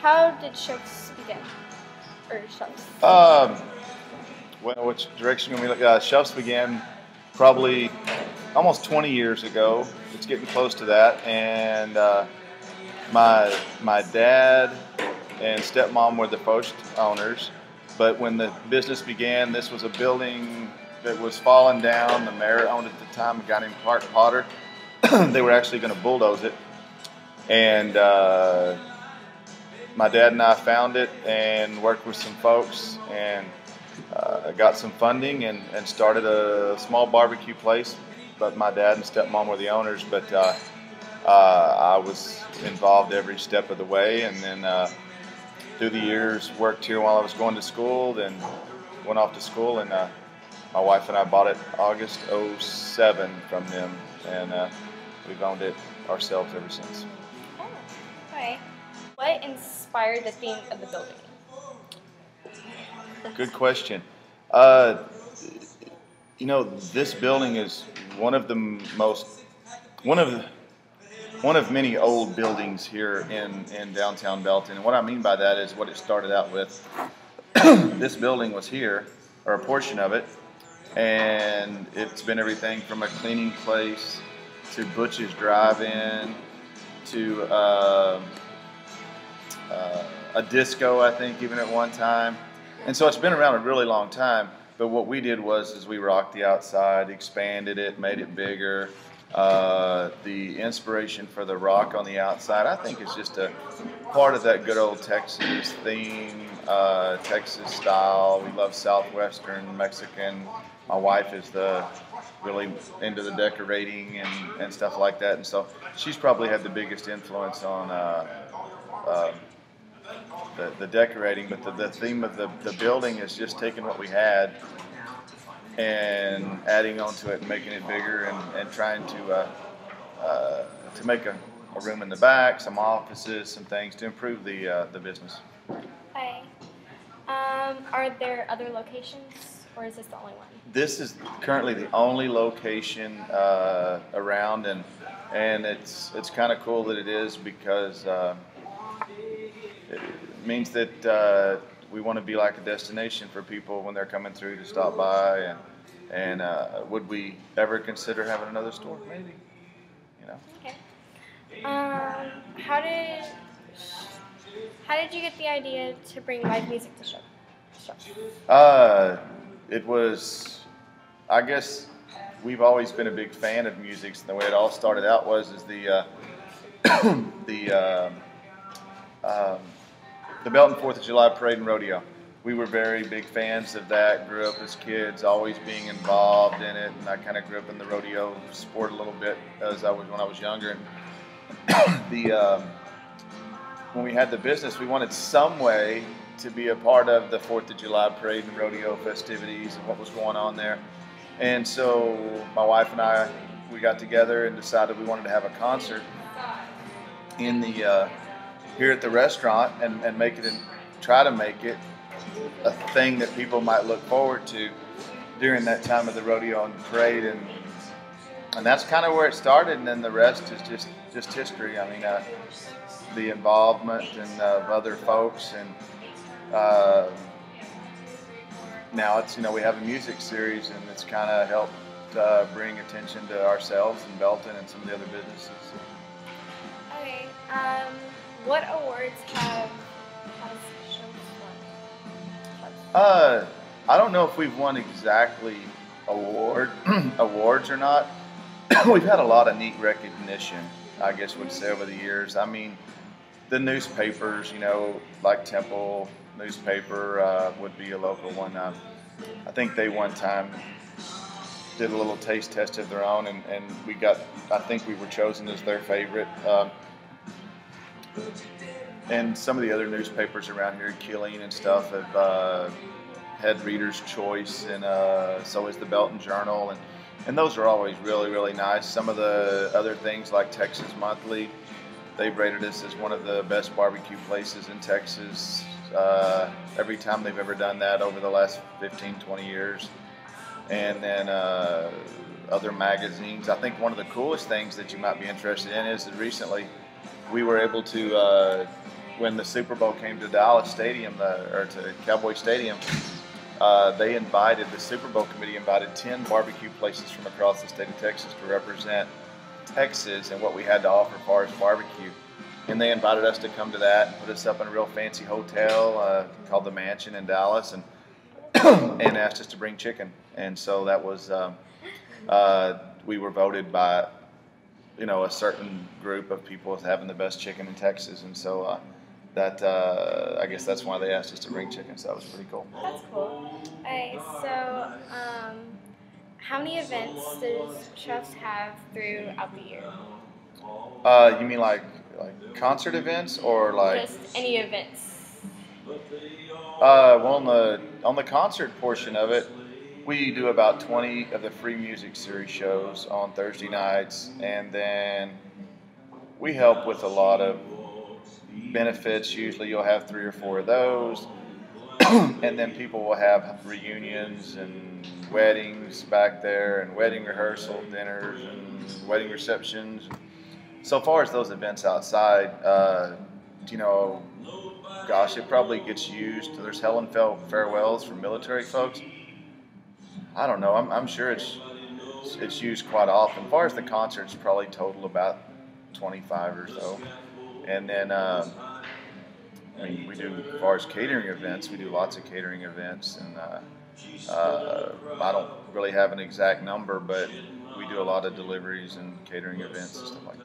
How did Schoepf's begin? Or Schoepf's? Well, which direction can we look at? Schoepf's began probably almost 20 years ago. It's getting close to that. And my dad and stepmom were the first owners. But when the business began, this was a building that was falling down. The mayor owned it at the time, a guy named Clark Potter. They were actually going to bulldoze it. And my dad and I found it and worked with some folks and got some funding and started a small barbecue place. But my dad and stepmom were the owners, but I was involved every step of the way. And then through the years, worked here while I was going to school, then went off to school, and my wife and I bought it August '07 from them, and we've owned it ourselves ever since. Oh, okay. What inspired the theme of the building? Good question. You know, this building is one of many old buildings here in downtown Belton. And what I mean by that is what it started out with. This building was here, or a portion of it, and it's been everything from a cleaning place to Butch's Drive-In to a disco, I think, even at one time. And so it's been around a really long time. But what we did was we rocked the outside, expanded it, made it bigger. The inspiration for the rock on the outside, I think, is just a part of that good old Texas theme, Texas style. We love Southwestern, Mexican. My wife is really into the decorating and stuff like that, and so she's probably had the biggest influence on the decorating. But the theme of the building is just taking what we had and adding onto it and making it bigger and trying to make a room in the back, some offices, some things to improve the business. Okay. Are there other locations, or is this the only one? This is currently the only location around, and it's kind of cool that it is, because it means that we want to be like a destination for people when they're coming through to stop by. And would we ever consider having another store? Maybe, you know. Okay. How did you get the idea to bring live music to Schoepf? It was, I guess, we've always been a big fan of music. So the way it all started out was the Belton 4th of July Parade and Rodeo. We were very big fans of that, grew up as kids, always being involved in it, and I kind of grew up in the rodeo sport a little bit when I was younger. And when we had the business, we wanted some way to be a part of the 4th of July Parade and Rodeo festivities and what was going on there. And so my wife and I, we got together and decided we wanted to have a concert in the here at the restaurant and try to make it a thing that people might look forward to during that time of the rodeo and parade, and that's kind of where it started, and then the rest is just history. I mean, the involvement and of other folks, and now it's, we have a music series, and it's kind of helped bring attention to ourselves and Belton and some of the other businesses. Okay. What awards has Schoepf's won? I don't know if we've won exactly awards or not. We've had a lot of neat recognition, I guess would say, over the years. I mean, the newspapers, like Temple newspaper would be a local one. I think they one time did a little taste test of their own, and I think we were chosen as their favorite. And some of the other newspapers around here, Killeen and stuff, have had Reader's Choice, and so is the Belton Journal, and those are always really, really nice. Some of the other things like Texas Monthly, they've rated us as one of the best barbecue places in Texas every time they've ever done that over the last 15, 20 years. And then other magazines. I think one of the coolest things that you might be interested in is that recently we were able to when the Super Bowl came to Dallas Stadium, or to Cowboy Stadium, the Super Bowl committee invited 10 barbecue places from across the state of Texas to represent Texas and what we had to offer as far as barbecue. And they invited us to come to that and put us up in a real fancy hotel called the Mansion in Dallas, and and asked us to bring chicken. And so that was we were voted by a certain group of people as having the best chicken in Texas, and so I guess that's why they asked us to bring chicken. So that was pretty cool. That's cool. Okay, so how many events does Schoepf have throughout the year? You mean like concert events or like? Just any events. Well, on the concert portion of it, we do about 20 of the free music series shows on Thursday nights, and then we help with a lot of benefits. Usually, you'll have 3 or 4 of those, and then people will have reunions and weddings back there, and wedding rehearsal dinners and wedding receptions. So far as those events outside, gosh, it probably gets used. There's Helen farewells for military folks. I don't know. I'm sure it's used quite often. As far as the concerts, probably total about 25 or so. And then we do, as far as catering events, we do lots of catering events, and I don't really have an exact number, but we do a lot of deliveries and catering events and stuff like that.